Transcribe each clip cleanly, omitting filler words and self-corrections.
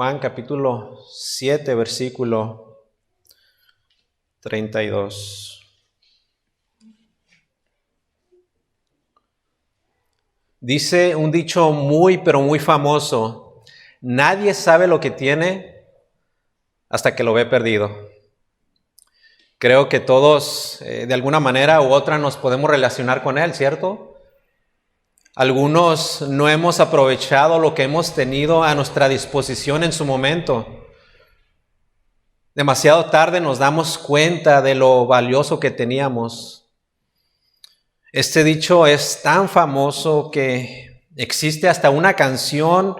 Juan capítulo 7, versículo 32. Dice un dicho pero muy famoso: nadie sabe lo que tiene hasta que lo ve perdido. Creo que todos, de alguna manera u otra, nos podemos relacionar con él, ¿cierto? Algunos no hemos aprovechado lo que hemos tenido a nuestra disposición en su momento. Demasiado tarde nos damos cuenta de lo valioso que teníamos. Este dicho es tan famoso que existe hasta una canción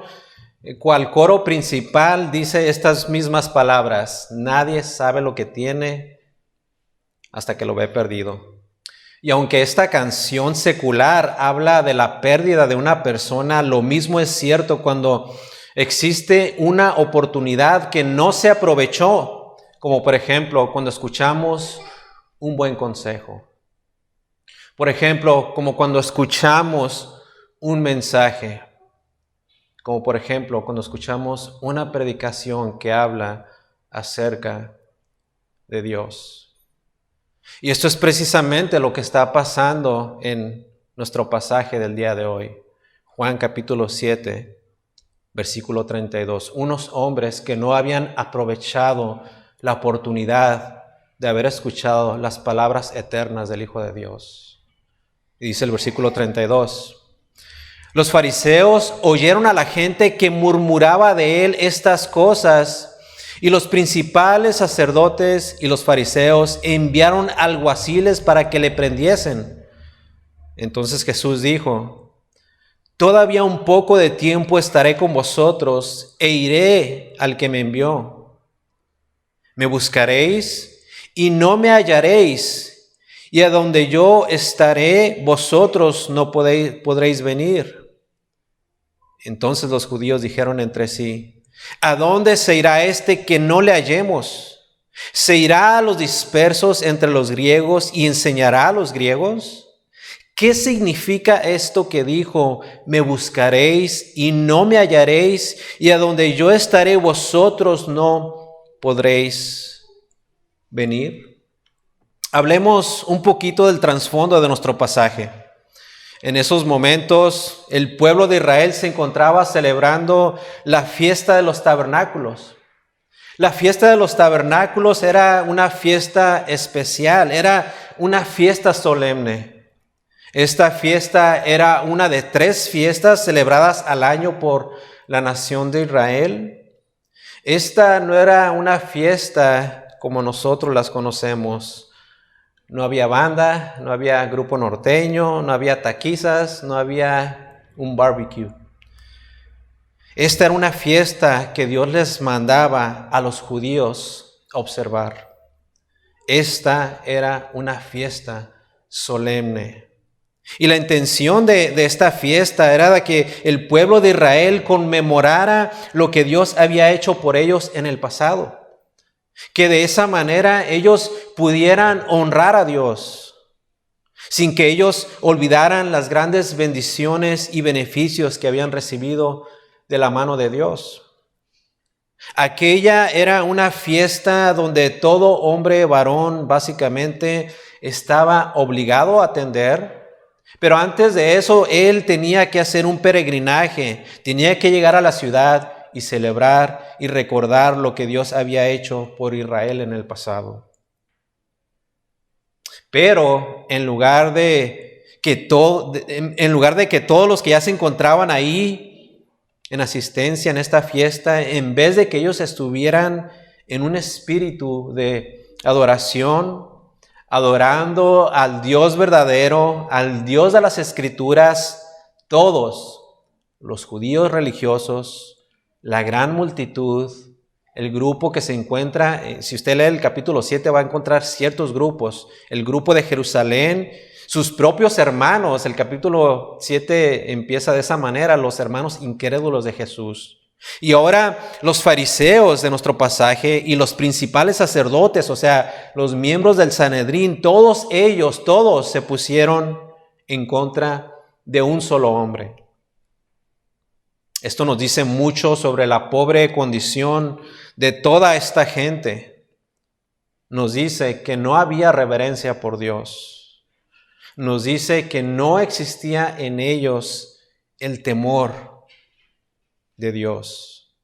cual coro principal dice estas mismas palabras: nadie sabe lo que tiene hasta que lo ve perdido. Y aunque esta canción secular habla de la pérdida de una persona, lo mismo es cierto cuando existe una oportunidad que no se aprovechó, como por ejemplo cuando escuchamos un buen consejo. Por ejemplo, como cuando escuchamos un mensaje. Como por ejemplo cuando escuchamos una predicación que habla acerca de Dios. Y esto es precisamente lo que está pasando en nuestro pasaje del día de hoy. Juan capítulo 7, versículo 32. Unos hombres que no habían aprovechado la oportunidad de haber escuchado las palabras eternas del Hijo de Dios. Y dice el versículo 32. Los fariseos oyeron a la gente que murmuraba de él estas cosas, y los principales sacerdotes y los fariseos enviaron alguaciles para que le prendiesen. Entonces Jesús dijo: todavía un poco de tiempo estaré con vosotros e iré al que me envió. Me buscaréis y no me hallaréis, y a donde yo estaré vosotros no podréis venir. Entonces los judíos dijeron entre sí: ¿a dónde se irá este que no le hallemos? ¿Se irá a los dispersos entre los griegos y enseñará a los griegos? ¿Qué significa esto que dijo: me buscaréis y no me hallaréis, y a donde yo estaré vosotros no podréis venir? Hablemos un poquito del trasfondo de nuestro pasaje. En esos momentos, el pueblo de Israel se encontraba celebrando la fiesta de los tabernáculos. La fiesta de los tabernáculos era una fiesta especial, era una fiesta solemne. Esta fiesta era una de 3 fiestas celebradas al año por la nación de Israel. Esta no era una fiesta como nosotros las conocemos. No había banda, no había grupo norteño, no había taquizas, no había un barbecue. Esta era una fiesta que Dios les mandaba a los judíos observar. Esta era una fiesta solemne. Y la intención de esta fiesta era de que el pueblo de Israel conmemorara lo que Dios había hecho por ellos en el pasado. Que de esa manera ellos pudieran honrar a Dios, sin que ellos olvidaran las grandes bendiciones y beneficios que habían recibido de la mano de Dios. Aquella era una fiesta donde todo hombre varón básicamente estaba obligado a atender, pero antes de eso él tenía que hacer un peregrinaje, tenía que llegar a la ciudad y celebrar y recordar lo que Dios había hecho por Israel en el pasado. Pero en lugar de que todos los que ya se encontraban ahí en asistencia en esta fiesta, en vez de que ellos estuvieran en un espíritu de adoración, adorando al Dios verdadero, al Dios de las Escrituras, todos los judíos religiosos, la gran multitud, el grupo que se encuentra, si usted lee el capítulo 7 va a encontrar ciertos grupos, el grupo de Jerusalén, sus propios hermanos, el capítulo 7 empieza de esa manera, los hermanos incrédulos de Jesús. Y ahora los fariseos de nuestro pasaje y los principales sacerdotes, o sea, los miembros del Sanedrín, todos se pusieron en contra de un solo hombre. Esto nos dice mucho sobre la pobre condición de toda esta gente. Nos dice que no había reverencia por Dios. Nos dice que no existía en ellos el temor de Dios.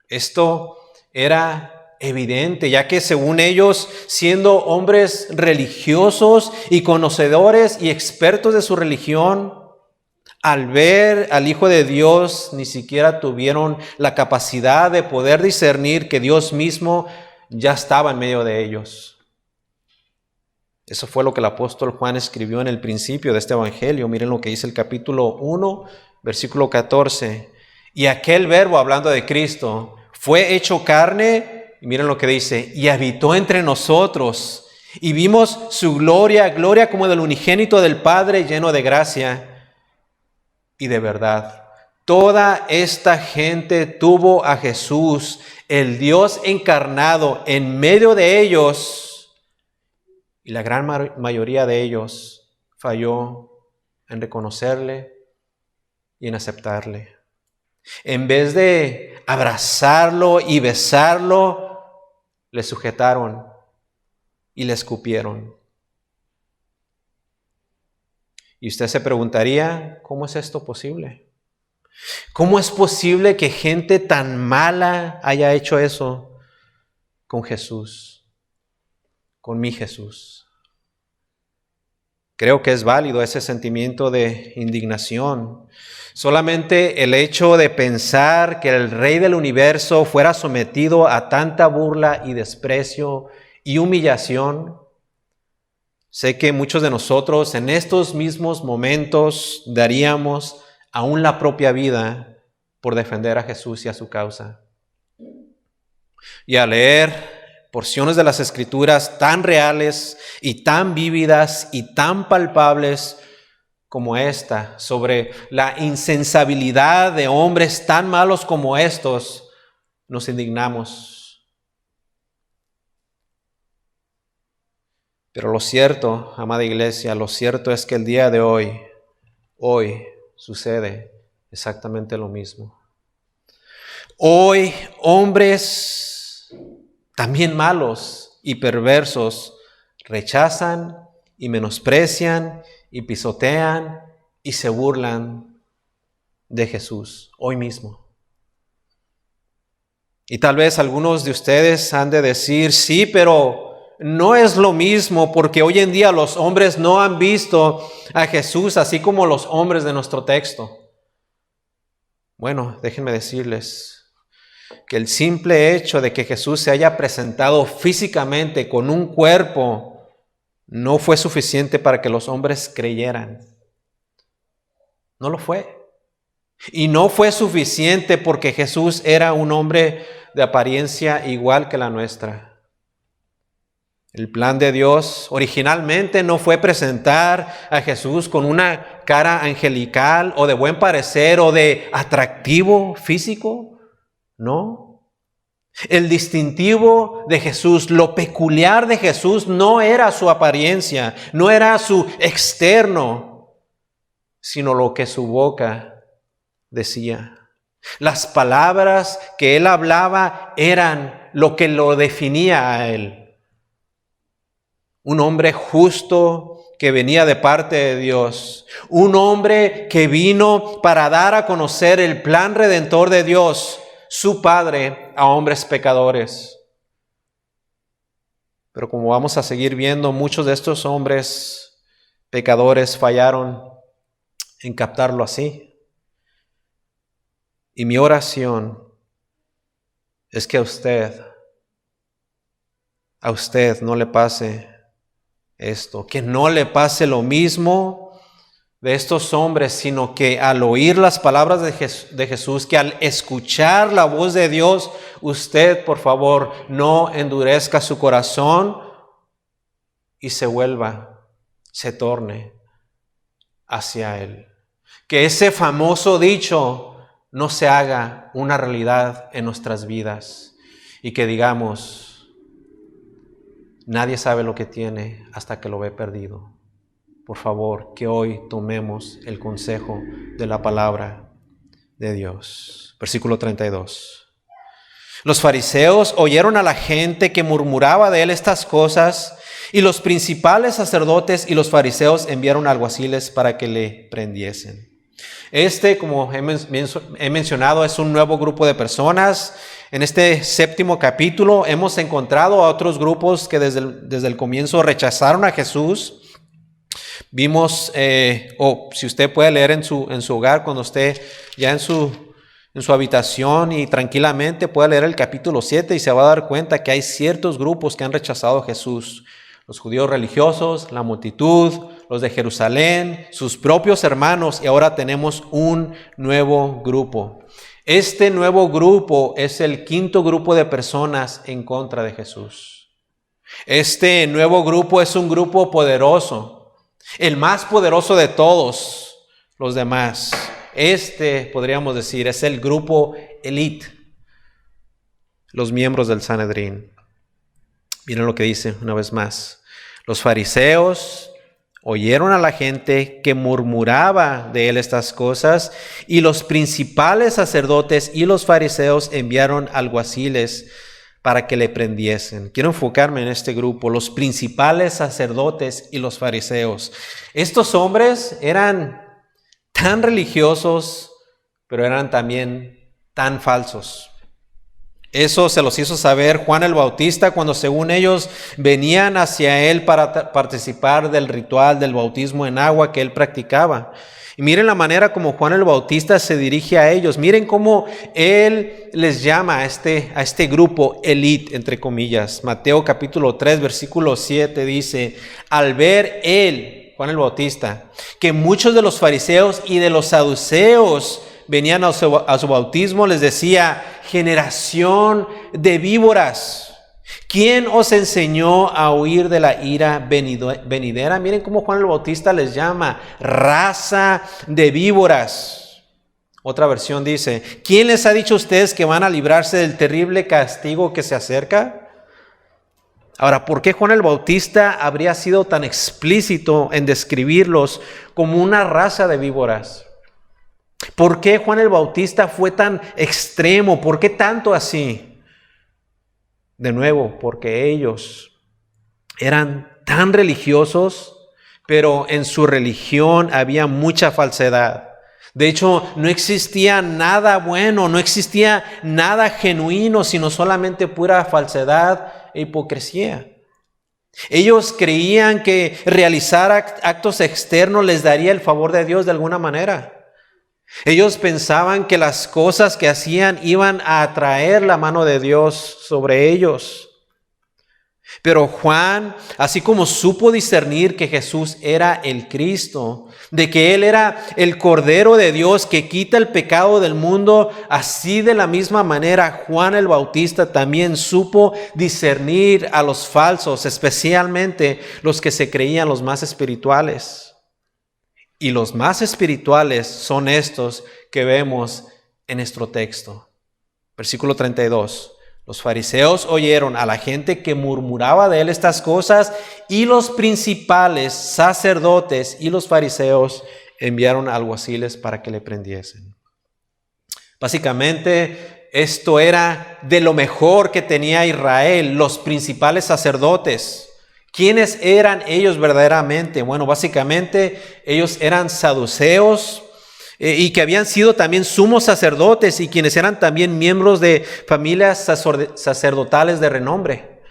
Esto era evidente, ya que según ellos, siendo hombres religiosos y conocedores y expertos de su religión, al ver al Hijo de Dios, ni siquiera tuvieron la capacidad de poder discernir que Dios mismo ya estaba en medio de ellos. Eso fue lo que el apóstol Juan escribió en el principio de este evangelio. Miren lo que dice el capítulo 1, versículo 14. Y aquel verbo, hablando de Cristo, fue hecho carne, y miren lo que dice, y habitó entre nosotros. Y vimos su gloria, gloria como del unigénito del Padre, lleno de gracia y de verdad. Toda esta gente tuvo a Jesús, el Dios encarnado, en medio de ellos, y la gran mayoría de ellos falló en reconocerle y en aceptarle. En vez de abrazarlo y besarlo, le sujetaron y le escupieron. Y usted se preguntaría, ¿cómo es esto posible? ¿Cómo es posible que gente tan mala haya hecho eso con Jesús, con mi Jesús? Creo que es válido ese sentimiento de indignación. Solamente el hecho de pensar que el Rey del universo fuera sometido a tanta burla y desprecio y humillación. Sé que muchos de nosotros en estos mismos momentos daríamos aún la propia vida por defender a Jesús y a su causa. Y al leer porciones de las Escrituras tan reales y tan vívidas y tan palpables como esta, sobre la insensibilidad de hombres tan malos como estos, nos indignamos. Pero lo cierto, amada iglesia, lo cierto es que el día de hoy sucede exactamente lo mismo. Hoy hombres también malos y perversos rechazan y menosprecian y pisotean y se burlan de Jesús hoy mismo. Y tal vez algunos de ustedes han de decir, sí, pero no es lo mismo, porque hoy en día los hombres no han visto a Jesús así como los hombres de nuestro texto. Bueno, déjenme decirles que el simple hecho de que Jesús se haya presentado físicamente con un cuerpo no fue suficiente para que los hombres creyeran. No lo fue. Y no fue suficiente porque Jesús era un hombre de apariencia igual que la nuestra. El plan de Dios originalmente no fue presentar a Jesús con una cara angelical o de buen parecer o de atractivo físico. No. El distintivo de Jesús, lo peculiar de Jesús no era su apariencia, no era su externo, sino lo que su boca decía. Las palabras que él hablaba eran lo que lo definía a él. Un hombre justo que venía de parte de Dios. Un hombre que vino para dar a conocer el plan redentor de Dios, su Padre, a hombres pecadores. Pero como vamos a seguir viendo, muchos de estos hombres pecadores fallaron en captarlo así. Y mi oración es que a usted no le pase esto, que no le pase lo mismo de estos hombres, sino que al oír las palabras de Jesús, que al escuchar la voz de Dios, usted, por favor, no endurezca su corazón y se torne hacia Él. Que ese famoso dicho no se haga una realidad en nuestras vidas y que digamos, nadie sabe lo que tiene hasta que lo ve perdido. Por favor, que hoy tomemos el consejo de la palabra de Dios. Versículo 32. Los fariseos oyeron a la gente que murmuraba de él estas cosas, y los principales sacerdotes y los fariseos enviaron alguaciles para que le prendiesen. Como he mencionado, es un nuevo grupo de personas. En este 7º capítulo hemos encontrado a otros grupos que desde el comienzo rechazaron a Jesús. Vimos, si usted puede leer en su hogar, cuando esté ya en su habitación y tranquilamente puede leer el capítulo 7 y se va a dar cuenta que hay ciertos grupos que han rechazado a Jesús. Los judíos religiosos, la multitud, los de Jerusalén, sus propios hermanos, y ahora tenemos un nuevo grupo. Este nuevo grupo es el 5º grupo de personas en contra de Jesús. Este nuevo grupo es un grupo poderoso, el más poderoso de todos los demás. Podríamos decir, es el grupo elite, los miembros del Sanedrín. Miren lo que dice una vez más. Los fariseos oyeron a la gente que murmuraba de él estas cosas, y los principales sacerdotes y los fariseos enviaron alguaciles para que le prendiesen. Quiero enfocarme en este grupo, los principales sacerdotes y los fariseos. Estos hombres eran tan religiosos, pero eran también tan falsos. Eso se los hizo saber Juan el Bautista cuando, según ellos, venían hacia él para participar del ritual del bautismo en agua que él practicaba. Y miren la manera como Juan el Bautista se dirige a ellos. Miren cómo él les llama a este grupo elite, entre comillas. Mateo capítulo 3, versículo 7 dice: al ver él, Juan el Bautista, que muchos de los fariseos y de los saduceos venían a su bautismo, les decía: generación de víboras, ¿quién os enseñó a huir de la ira venidera? Miren cómo Juan el Bautista les llama raza de víboras. Otra versión dice: ¿quién les ha dicho a ustedes que van a librarse del terrible castigo que se acerca? Ahora, ¿por qué Juan el Bautista habría sido tan explícito en describirlos como una raza de víboras? ¿Por qué Juan el Bautista fue tan extremo? ¿Por qué tanto así? De nuevo, porque ellos eran tan religiosos, pero en su religión había mucha falsedad. De hecho, no existía nada bueno, no existía nada genuino, sino solamente pura falsedad e hipocresía. Ellos creían que realizar actos externos les daría el favor de Dios de alguna manera. Ellos pensaban que las cosas que hacían iban a atraer la mano de Dios sobre ellos. Pero Juan, así como supo discernir que Jesús era el Cristo, de que Él era el Cordero de Dios que quita el pecado del mundo, así de la misma manera Juan el Bautista también supo discernir a los falsos, especialmente los que se creían los más espirituales. Y los más espirituales son estos que vemos en nuestro texto. Versículo 32. Los fariseos oyeron a la gente que murmuraba de él estas cosas, y los principales sacerdotes y los fariseos enviaron alguaciles para que le prendiesen. Básicamente, esto era de lo mejor que tenía Israel, los principales sacerdotes. ¿Quiénes eran ellos verdaderamente? Bueno, básicamente ellos eran saduceos y que habían sido también sumos sacerdotes y quienes eran también miembros de familias sacerdotales de renombre.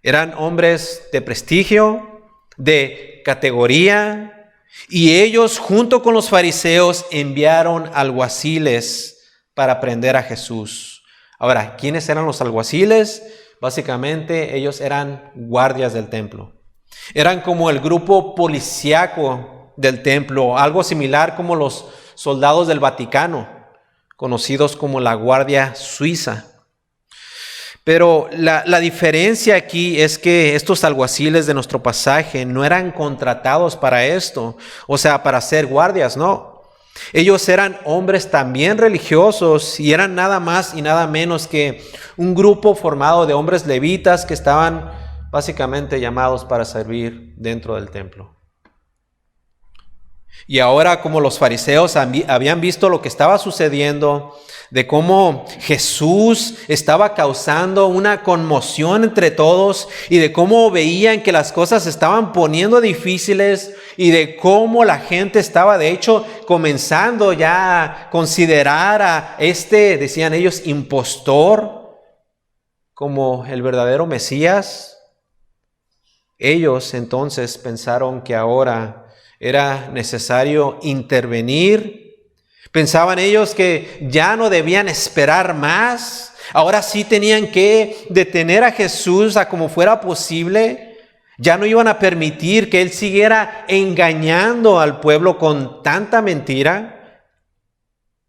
Eran hombres de prestigio, de categoría, y ellos junto con los fariseos enviaron alguaciles para prender a Jesús. Ahora, ¿quiénes eran los alguaciles? Básicamente ellos eran guardias del templo. Eran como el grupo policíaco del templo, algo similar como los soldados del Vaticano, conocidos como la Guardia Suiza. Pero la diferencia aquí es que estos alguaciles de nuestro pasaje no eran contratados para esto, o sea, para ser guardias, no. Ellos eran hombres también religiosos y eran nada más y nada menos que un grupo formado de hombres levitas que estaban básicamente llamados para servir dentro del templo. Y ahora, como los fariseos habían visto lo que estaba sucediendo, de cómo Jesús estaba causando una conmoción entre todos y de cómo veían que las cosas se estaban poniendo difíciles y de cómo la gente estaba, de hecho, comenzando ya a considerar a decían ellos, impostor como el verdadero Mesías. Ellos entonces pensaron que ahora era necesario intervenir. Pensaban ellos que ya no debían esperar más. Ahora sí tenían que detener a Jesús a como fuera posible. Ya no iban a permitir que Él siguiera engañando al pueblo con tanta mentira.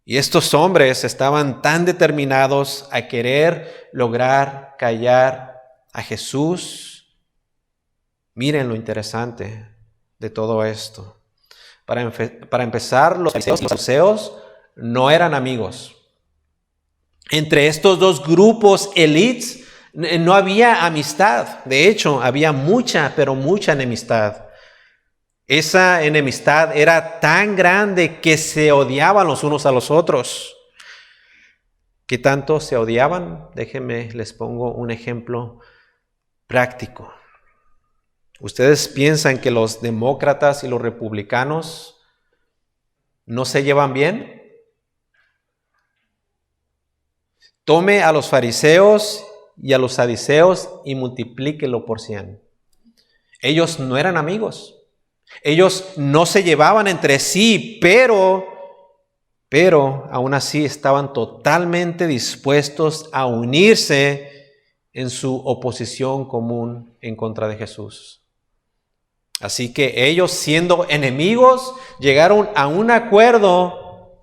Y estos hombres estaban tan determinados a querer lograr callar a Jesús. Miren lo interesante de todo esto. Para empezar, los fariseos y los saduceos no eran amigos. Entre estos dos grupos élites no había amistad. De hecho, había mucha, pero mucha enemistad. Esa enemistad era tan grande que se odiaban los unos a los otros. ¿Qué tanto se odiaban? Déjenme, les pongo un ejemplo práctico. ¿Ustedes piensan que los demócratas y los republicanos no se llevan bien? Tome a los fariseos y a los saduceos y multiplíquelo por 100. Ellos no eran amigos. Ellos no se llevaban entre sí, pero aún así estaban totalmente dispuestos a unirse en su oposición común en contra de Jesús. Así que ellos, siendo enemigos, llegaron a un acuerdo,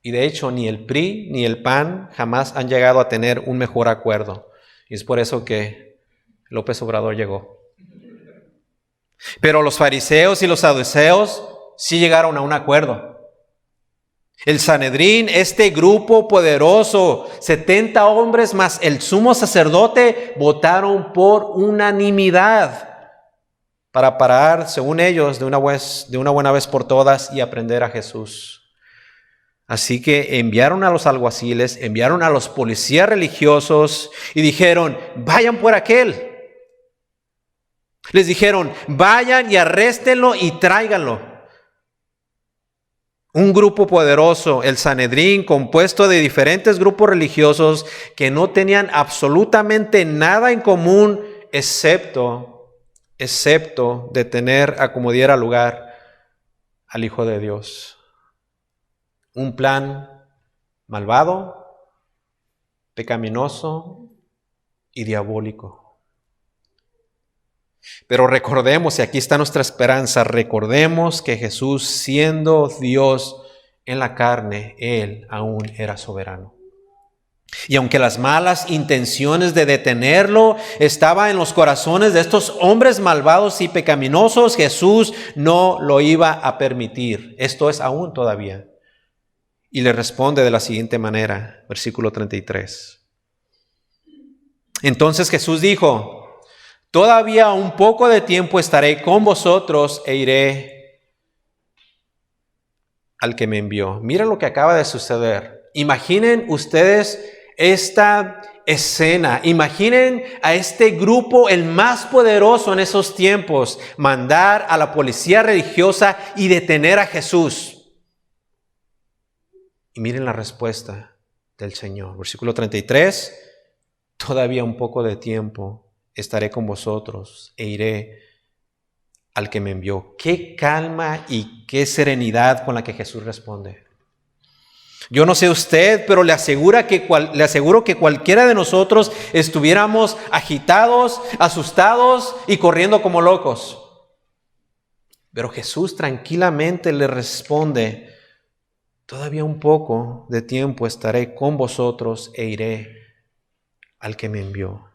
y de hecho ni el PRI ni el PAN jamás han llegado a tener un mejor acuerdo. Y es por eso que López Obrador llegó. Pero los fariseos y los saduceos sí llegaron a un acuerdo. El Sanedrín, este grupo poderoso, 70 hombres más el sumo sacerdote, votaron por unanimidad para parar, según ellos, de una buena vez por todas y aprender a Jesús. Así que enviaron a los alguaciles, enviaron a los policías religiosos y dijeron, vayan por aquel. Les dijeron, vayan y arréstenlo y tráiganlo. Un grupo poderoso, el Sanedrín, compuesto de diferentes grupos religiosos que no tenían absolutamente nada en común, excepto detener a como diera lugar al Hijo de Dios. Un plan malvado, pecaminoso y diabólico. Pero recordemos, y aquí está nuestra esperanza, recordemos que Jesús, siendo Dios en la carne, Él aún era soberano. Y aunque las malas intenciones de detenerlo estaban en los corazones de estos hombres malvados y pecaminosos, Jesús no lo iba a permitir. Esto es aún todavía. Y le responde de la siguiente manera, versículo 33. Entonces Jesús dijo, todavía un poco de tiempo estaré con vosotros e iré al que me envió. Miren lo que acaba de suceder. Imaginen ustedes esta escena. Imaginen a este grupo, el más poderoso en esos tiempos, mandar a la policía religiosa y detener a Jesús. Y miren la respuesta del Señor. Versículo 33. Todavía un poco de tiempo estaré con vosotros e iré al que me envió. Qué calma y qué serenidad con la que Jesús responde. Yo no sé usted, pero le aseguro que cualquiera de nosotros estuviéramos agitados, asustados y corriendo como locos. Pero Jesús tranquilamente le responde, todavía un poco de tiempo estaré con vosotros e iré al que me envió.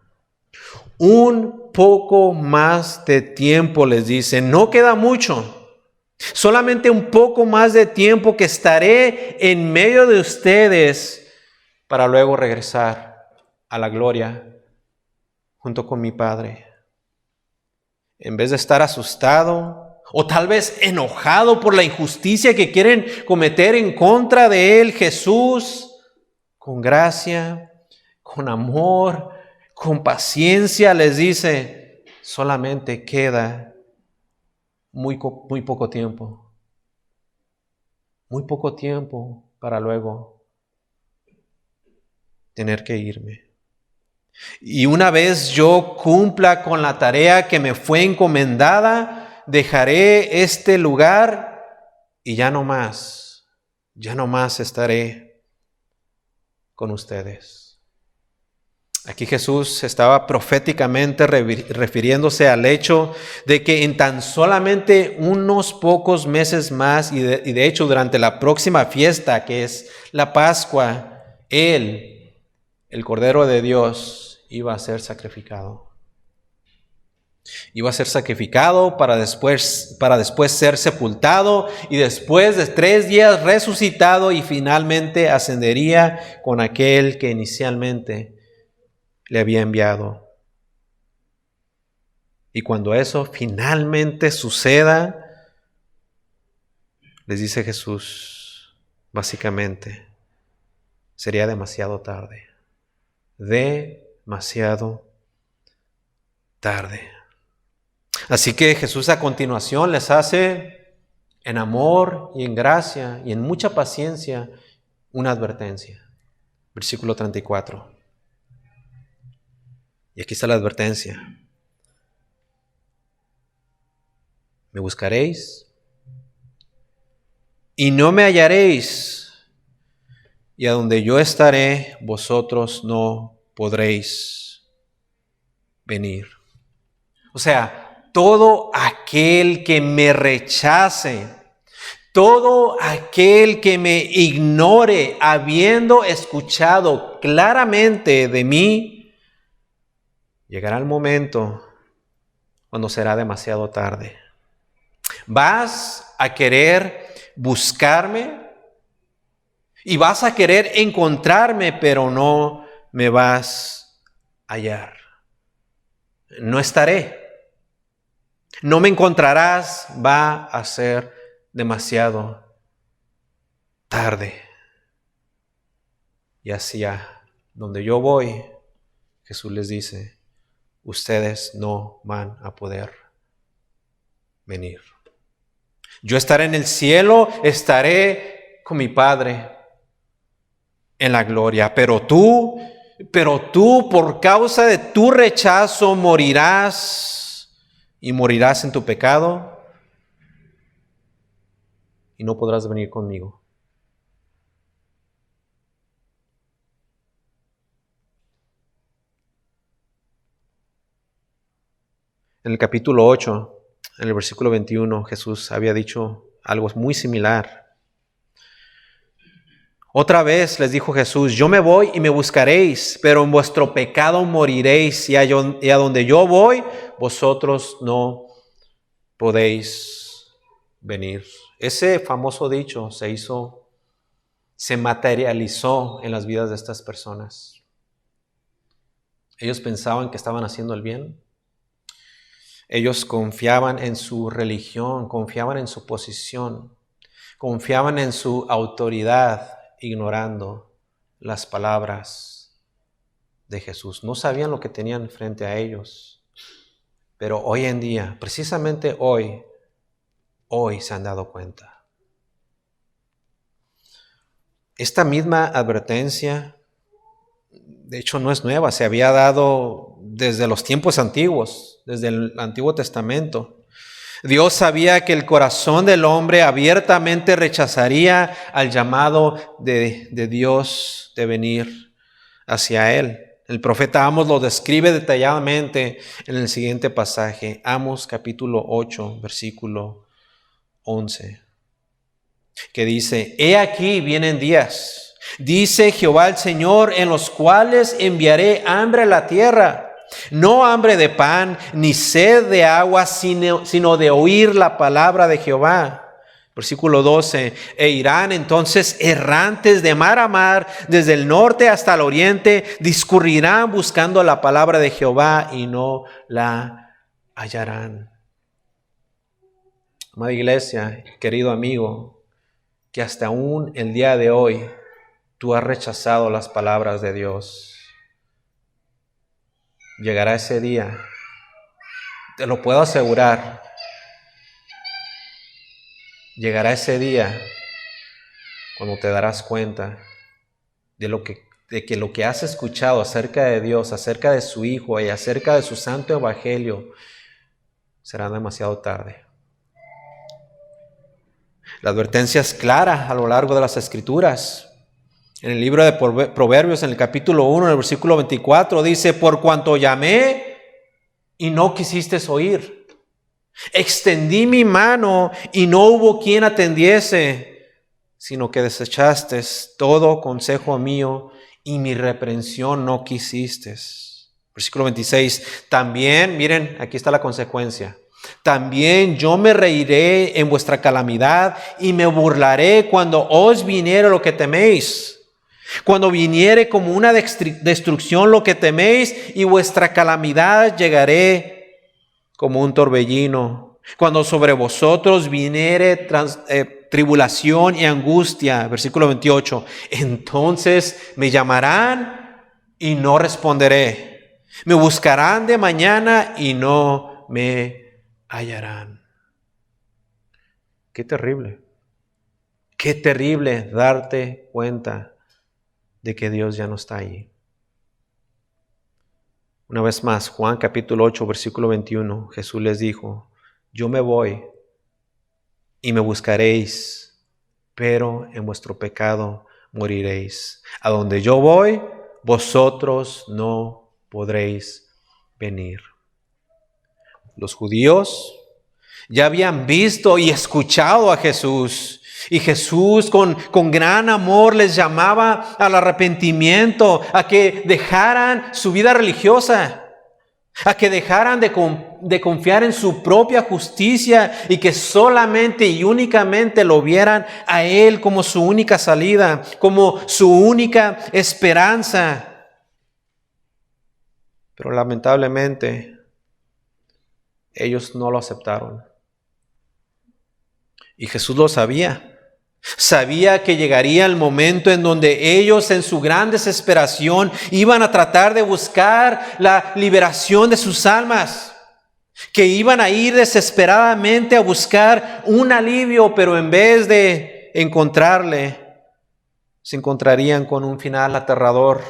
Un poco más de tiempo, les dice, no queda mucho, solamente un poco más de tiempo que estaré en medio de ustedes para luego regresar a la gloria junto con mi Padre. En vez de estar asustado o tal vez enojado por la injusticia que quieren cometer en contra de Él, Jesús, con gracia, con amor, con paciencia, les dice, solamente queda muy poco tiempo. Muy poco tiempo para luego tener que irme. Y una vez yo cumpla con la tarea que me fue encomendada, dejaré este lugar y ya no más estaré con ustedes. Aquí Jesús estaba proféticamente refiriéndose al hecho de que en tan solamente unos pocos meses más, y de hecho durante la próxima fiesta que es la Pascua, Él, el Cordero de Dios, iba a ser sacrificado. Iba a ser sacrificado para después ser sepultado y después de 3 días resucitado y finalmente ascendería con aquel que inicialmente le había enviado. Y cuando eso finalmente suceda, les dice Jesús, básicamente, sería demasiado tarde. Demasiado tarde. Así que Jesús a continuación les hace en amor y en gracia y en mucha paciencia una advertencia. Versículo 34. Y aquí está la advertencia. Me buscaréis y no me hallaréis, y a donde yo estaré, vosotros no podréis venir. O sea, todo aquel que me rechace, todo aquel que me ignore, habiendo escuchado claramente de mí, llegará el momento cuando será demasiado tarde. Vas a querer buscarme y vas a querer encontrarme, pero no me vas a hallar. No estaré. No me encontrarás, va a ser demasiado tarde. Y hacia donde yo voy, Jesús les dice, ustedes no van a poder venir. Yo estaré en el cielo, estaré con mi Padre en la gloria, pero tú por causa de tu rechazo morirás y morirás en tu pecado y no podrás venir conmigo. En el capítulo 8, en el versículo 21, Jesús había dicho algo muy similar. Otra vez les dijo Jesús, yo me voy y me buscaréis, pero en vuestro pecado moriréis, y a donde yo voy, vosotros no podéis venir. Ese famoso dicho se materializó en las vidas de estas personas. Ellos pensaban que estaban haciendo el bien. Ellos confiaban en su religión, confiaban en su posición, confiaban en su autoridad, ignorando las palabras de Jesús. No sabían lo que tenían frente a ellos. Pero hoy en día, precisamente hoy se han dado cuenta. Esta misma advertencia, de hecho, no es nueva, se había dado desde los tiempos antiguos, desde el Antiguo Testamento. Dios sabía que el corazón del hombre abiertamente rechazaría al llamado de Dios de venir hacia él. El profeta Amos lo describe detalladamente en el siguiente pasaje, Amos capítulo 8, versículo 11, que dice, he aquí vienen días, dice Jehová el Señor, en los cuales enviaré hambre a la tierra. No hambre de pan, ni sed de agua, sino de oír la palabra de Jehová. Versículo 12, e irán entonces errantes de mar a mar, desde el norte hasta el oriente, discurrirán buscando la palabra de Jehová y no la hallarán. Amada iglesia, querido amigo, que hasta aún el día de hoy tú has rechazado las palabras de Dios. Llegará ese día, te lo puedo asegurar. Llegará ese día cuando te darás cuenta de que lo que has escuchado acerca de Dios, acerca de su Hijo y acerca de su santo evangelio será demasiado tarde. La advertencia es clara a lo largo de las Escrituras. En el libro de Proverbios, en el capítulo 1, en el versículo 24, dice: por cuanto llamé y no quisiste oír, extendí mi mano y no hubo quien atendiese, sino que desechaste todo consejo mío y mi reprensión no quisiste. Versículo 26, también, miren, aquí está la consecuencia. También yo me reiré en vuestra calamidad y me burlaré cuando os viniere lo que teméis. Cuando viniere como una destrucción lo que teméis y vuestra calamidad llegaré como un torbellino. Cuando sobre vosotros viniere tribulación y angustia, versículo 28, entonces me llamarán y no responderé. Me buscarán de mañana y no me hallarán. Qué terrible darte cuenta de que Dios ya no está ahí. Una vez más, Juan capítulo 8, versículo 21, Jesús les dijo: yo me voy y me buscaréis, pero en vuestro pecado moriréis. A donde yo voy, vosotros no podréis venir. Los judíos ya habían visto y escuchado a Jesús. Y Jesús con gran amor les llamaba al arrepentimiento, a que dejaran su vida religiosa, a que dejaran de confiar en su propia justicia y que solamente y únicamente lo vieran a Él como su única salida, como su única esperanza. Pero lamentablemente ellos no lo aceptaron. Y Jesús lo sabía. Sabía que llegaría el momento en donde ellos, en su gran desesperación, iban a tratar de buscar la liberación de sus almas, que iban a ir desesperadamente a buscar un alivio, pero en vez de encontrarle, se encontrarían con un final aterrador,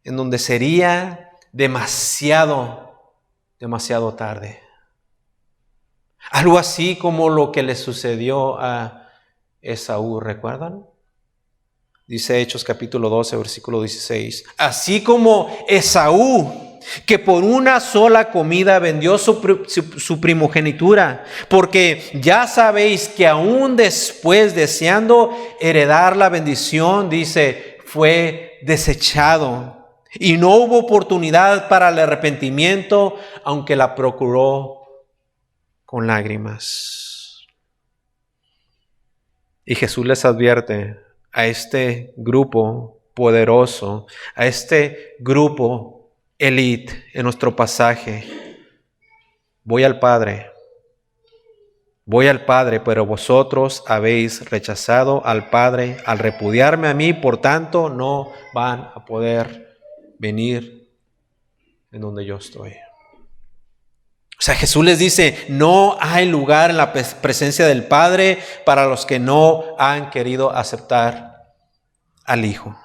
en donde sería demasiado tarde. Algo así como lo que le sucedió a Esaú, ¿recuerdan? Dice Hechos capítulo 12, versículo 16. Así como Esaú, que por una sola comida vendió su primogenitura, porque ya sabéis que aún después, deseando heredar la bendición, dice, fue desechado. Y no hubo oportunidad para el arrepentimiento, aunque la procuró con lágrimas. Y Jesús les advierte a este grupo poderoso, a este grupo élite en nuestro pasaje: voy al Padre, pero vosotros habéis rechazado al Padre al repudiarme a mí, por tanto no van a poder venir en donde yo estoy. O sea, Jesús les dice, no hay lugar en la presencia del Padre para los que no han querido aceptar al Hijo.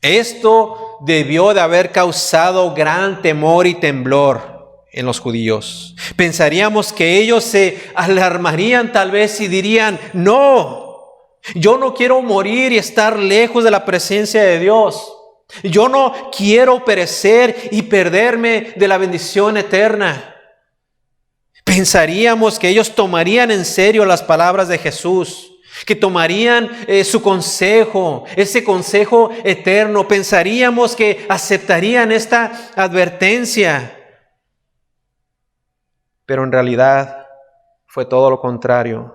Esto debió de haber causado gran temor y temblor en los judíos. Pensaríamos que ellos se alarmarían tal vez y dirían, no, yo no quiero morir y estar lejos de la presencia de Dios. Yo no quiero perecer y perderme de la bendición eterna. Pensaríamos que ellos tomarían en serio las palabras de Jesús, que tomarían su consejo, ese consejo eterno. Pensaríamos que aceptarían esta advertencia. Pero en realidad fue todo lo contrario.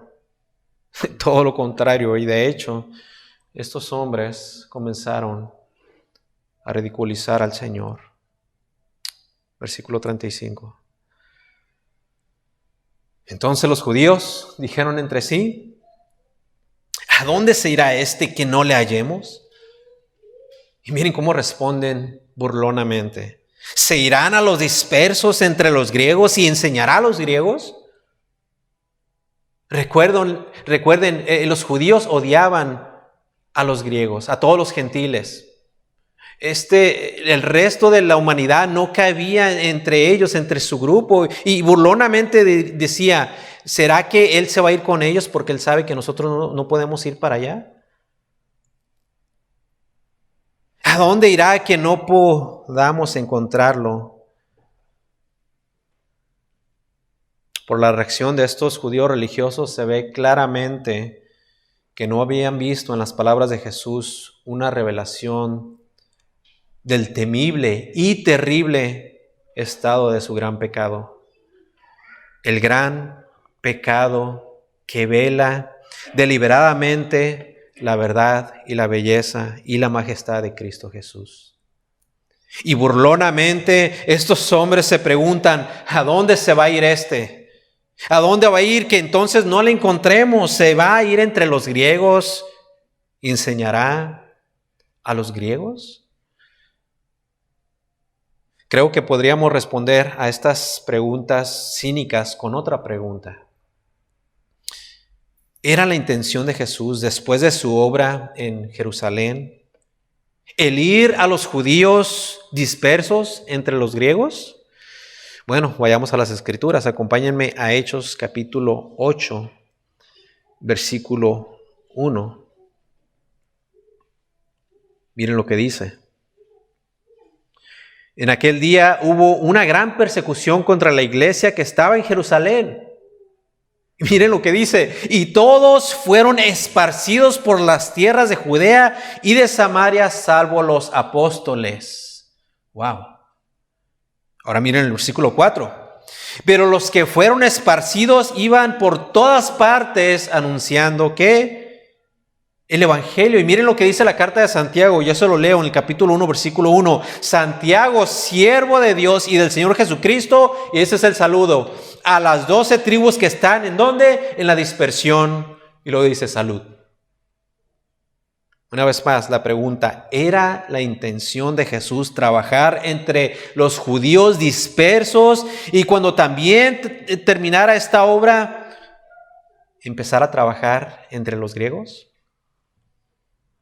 Todo lo contrario. Y de hecho, estos hombres comenzaron a ridiculizar al Señor. Versículo 35. Entonces los judíos dijeron entre sí: ¿a dónde se irá este que no le hallemos? Y miren cómo responden burlonamente: ¿se irán a los dispersos entre los griegos y enseñará a los griegos? Recuerden, los judíos odiaban a los griegos, a todos los gentiles. El resto de la humanidad no cabía entre ellos, entre su grupo, y burlonamente decía: ¿será que él se va a ir con ellos porque él sabe que nosotros no podemos ir para allá? ¿A dónde irá que no podamos encontrarlo? Por la reacción de estos judíos religiosos se ve claramente que no habían visto en las palabras de Jesús una revelación del temible y terrible estado de su gran pecado. El gran pecado que vela deliberadamente la verdad y la belleza y la majestad de Cristo Jesús. Y burlonamente estos hombres se preguntan: ¿a dónde se va a ir este? ¿A dónde va a ir que entonces no le encontremos? ¿Se va a ir entre los griegos y enseñará a los griegos? Creo que podríamos responder a estas preguntas cínicas con otra pregunta. ¿Era la intención de Jesús, después de su obra en Jerusalén, el ir a los judíos dispersos entre los griegos? Bueno, vayamos a las Escrituras. Acompáñenme a Hechos capítulo 8, versículo 1. Miren lo que dice. En aquel día hubo una gran persecución contra la iglesia que estaba en Jerusalén. Miren lo que dice: y todos fueron esparcidos por las tierras de Judea y de Samaria, salvo los apóstoles. Wow. Ahora miren el versículo 4. Pero los que fueron esparcidos iban por todas partes anunciando ¿qué? El evangelio. Y miren lo que dice la carta de Santiago. Yo se lo leo en el capítulo 1, versículo 1. Santiago, siervo de Dios y del Señor Jesucristo, y ese es el saludo, a las 12 tribus que están, ¿en dónde? En la dispersión. Y luego dice salud. Una vez más la pregunta: ¿era la intención de Jesús trabajar entre los judíos dispersos y cuando también terminara esta obra, empezar a trabajar entre los griegos?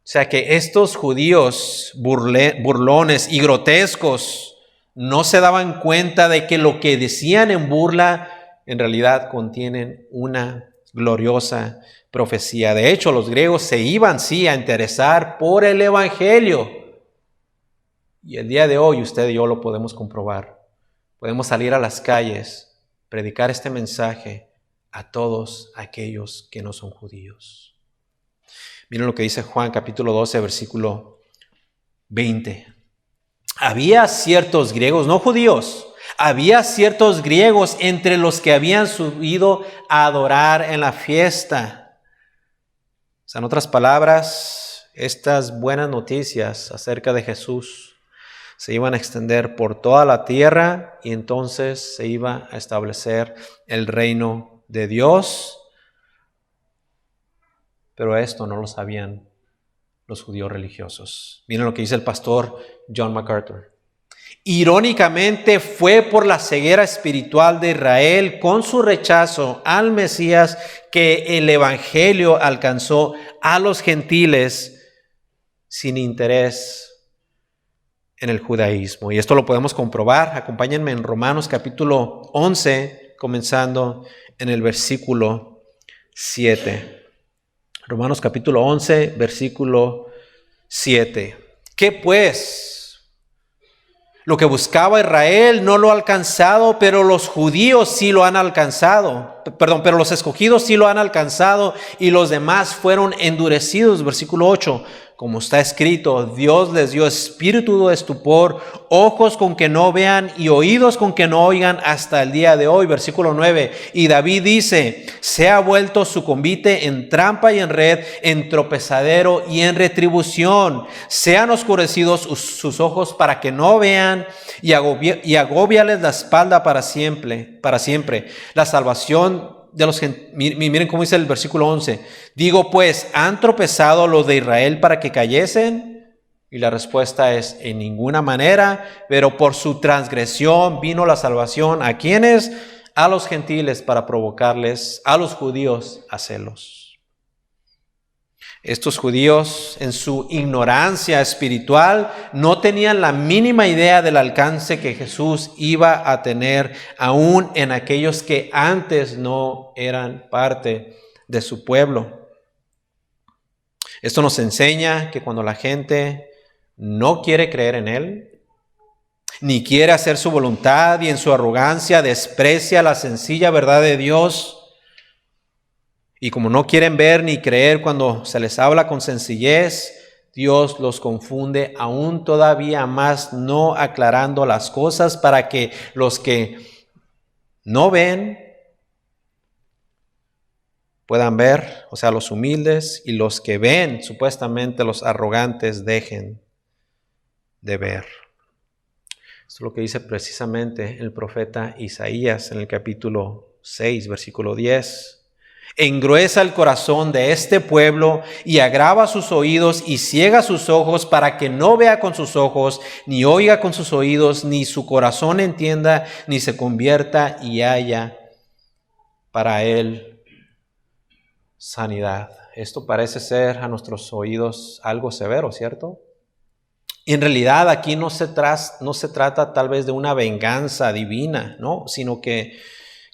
O sea, que estos judíos burlones y grotescos no se daban cuenta de que lo que decían en burla en realidad contienen una gloriosa profecía. De hecho, los griegos se iban sí a interesar por el evangelio. Y el día de hoy usted y yo lo podemos comprobar. Podemos salir a las calles, predicar este mensaje a todos aquellos que no son judíos. Miren lo que dice Juan capítulo 12, versículo 20. Había ciertos griegos, no judíos, había ciertos griegos entre los que habían subido a adorar en la fiesta. O sea, en otras palabras, estas buenas noticias acerca de Jesús se iban a extender por toda la tierra y entonces se iba a establecer el reino de Dios. Pero esto no lo sabían los judíos religiosos. Miren lo que dice el pastor John MacArthur. Irónicamente, fue por la ceguera espiritual de Israel con su rechazo al Mesías que el evangelio alcanzó a los gentiles sin interés en el judaísmo. Y esto lo podemos comprobar. Acompáñenme en Romanos capítulo 11, comenzando en el versículo 7. Romanos capítulo 11, versículo 7. ¿Qué pues? Lo que buscaba Israel no lo ha alcanzado, pero los judíos sí lo han alcanzado. Pero los escogidos sí lo han alcanzado y los demás fueron endurecidos. Versículo 8. Como está escrito, Dios les dio espíritu de estupor, ojos con que no vean y oídos con que no oigan hasta el día de hoy. Versículo 9. Y David dice: se ha vuelto su convite en trampa y en red, en tropezadero y en retribución. Sean oscurecidos sus ojos para que no vean y agóbiales la espalda para siempre. La salvación miren cómo dice el versículo 11. Digo pues, ¿han tropezado los de Israel para que cayesen? Y la respuesta es, en ninguna manera, pero por su transgresión vino la salvación. ¿A quiénes? A los gentiles, para provocarles a los judíos a celos. Estos judíos, en su ignorancia espiritual, no tenían la mínima idea del alcance que Jesús iba a tener, aún en aquellos que antes no eran parte de su pueblo. Esto nos enseña que cuando la gente no quiere creer en Él, ni quiere hacer su voluntad y en su arrogancia desprecia la sencilla verdad de Dios, y como no quieren ver ni creer cuando se les habla con sencillez, Dios los confunde aún todavía más, no aclarando las cosas para que los que no ven puedan ver, o sea, los humildes, y los que ven, supuestamente los arrogantes, dejen de ver. Esto es lo que dice precisamente el profeta Isaías en el capítulo 6, versículo 10. Engruesa el corazón de este pueblo y agrava sus oídos y ciega sus ojos para que no vea con sus ojos, ni oiga con sus oídos, ni su corazón entienda, ni se convierta y haya para él sanidad. Esto parece ser a nuestros oídos algo severo, ¿cierto? Y en realidad aquí no se trata tal vez de una venganza divina, ¿no? Sino que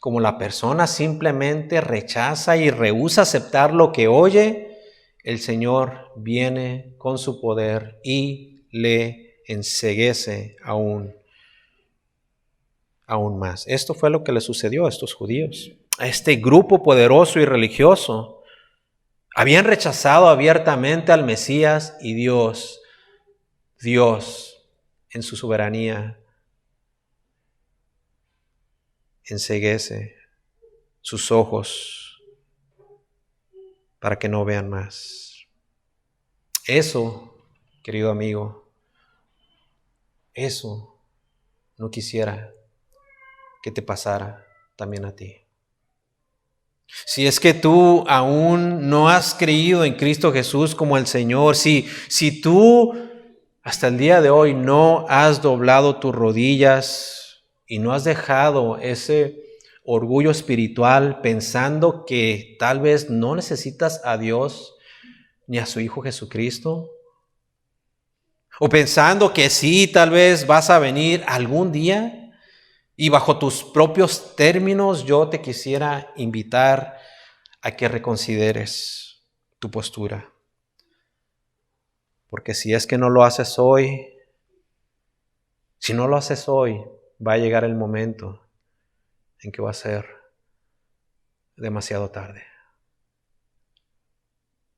como la persona simplemente rechaza y rehúsa aceptar lo que oye, el Señor viene con su poder y le enceguece aún más. Esto fue lo que le sucedió a estos judíos. A este grupo poderoso y religioso habían rechazado abiertamente al Mesías, y Dios en su soberanía enceguece sus ojos para que no vean más. Eso, querido amigo, eso no quisiera que te pasara también a ti. Si es que tú aún no has creído en Cristo Jesús como el Señor, si tú hasta el día de hoy no has doblado tus rodillas y no has dejado ese orgullo espiritual pensando que tal vez no necesitas a Dios ni a su Hijo Jesucristo, o pensando que sí, tal vez vas a venir algún día, y bajo tus propios términos, yo te quisiera invitar a que reconsideres tu postura. Porque si es que no lo haces hoy, va a llegar el momento en que va a ser demasiado tarde.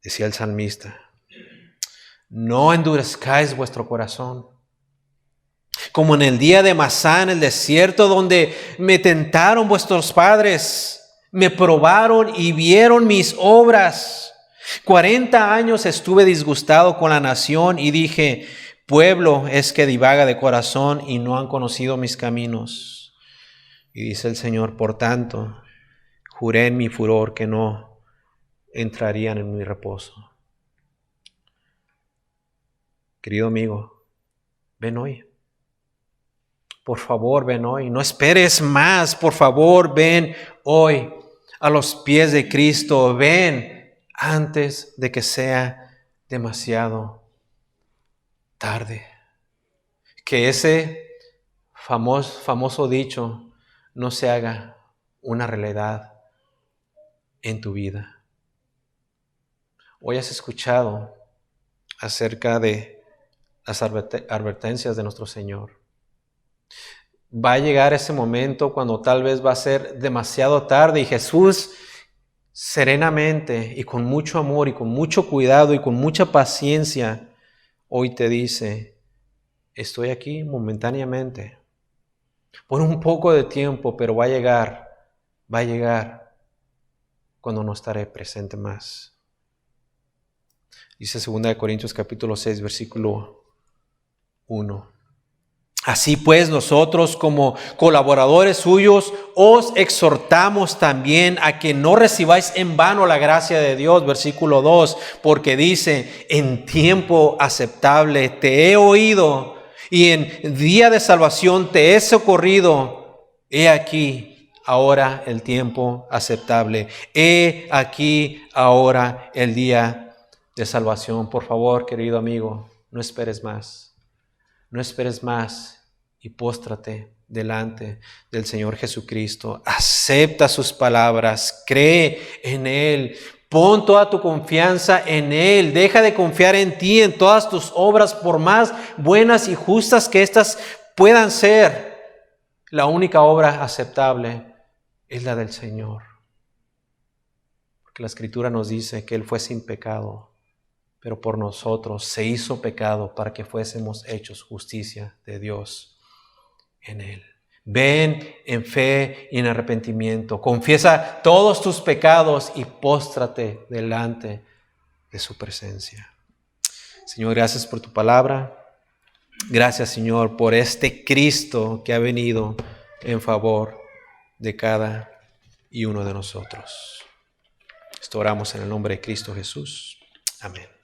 Decía el salmista, no endurezcáis vuestro corazón, como en el día de Masá en el desierto, donde me tentaron vuestros padres, me probaron y vieron mis obras. 40 años estuve disgustado con la nación y dije, pueblo es que divaga de corazón y no han conocido mis caminos. Y dice el Señor, por tanto, juré en mi furor que no entrarían en mi reposo. Querido amigo, ven hoy. Por favor, ven hoy. No esperes más. Por favor, ven hoy a los pies de Cristo. Ven antes de que sea demasiado tarde. Que ese famoso dicho no se haga una realidad en tu vida. Hoy has escuchado acerca de las advertencias de nuestro Señor. Va a llegar ese momento cuando tal vez va a ser demasiado tarde y Jesús serenamente y con mucho amor y con mucho cuidado y con mucha paciencia hoy te dice, estoy aquí momentáneamente, por un poco de tiempo, pero va a llegar cuando no estaré presente más. Dice 2 Corintios capítulo 6, versículo 1. Así pues, nosotros como colaboradores suyos os exhortamos también a que no recibáis en vano la gracia de Dios, versículo 2, porque dice, en tiempo aceptable te he oído y en día de salvación te he socorrido. He aquí ahora el tiempo aceptable. He aquí ahora el día de salvación. Por favor, querido amigo, no esperes más. No esperes más y póstrate delante del Señor Jesucristo. Acepta sus palabras, cree en Él, pon toda tu confianza en Él. Deja de confiar en ti, en todas tus obras, por más buenas y justas que éstas puedan ser. La única obra aceptable es la del Señor. Porque la Escritura nos dice que Él fue sin pecado, pero por nosotros se hizo pecado para que fuésemos hechos justicia de Dios en Él. Ven en fe y en arrepentimiento. Confiesa todos tus pecados y póstrate delante de su presencia. Señor, gracias por tu palabra. Gracias, Señor, por este Cristo que ha venido en favor de cada y uno de nosotros. Esto oramos en el nombre de Cristo Jesús. Amén.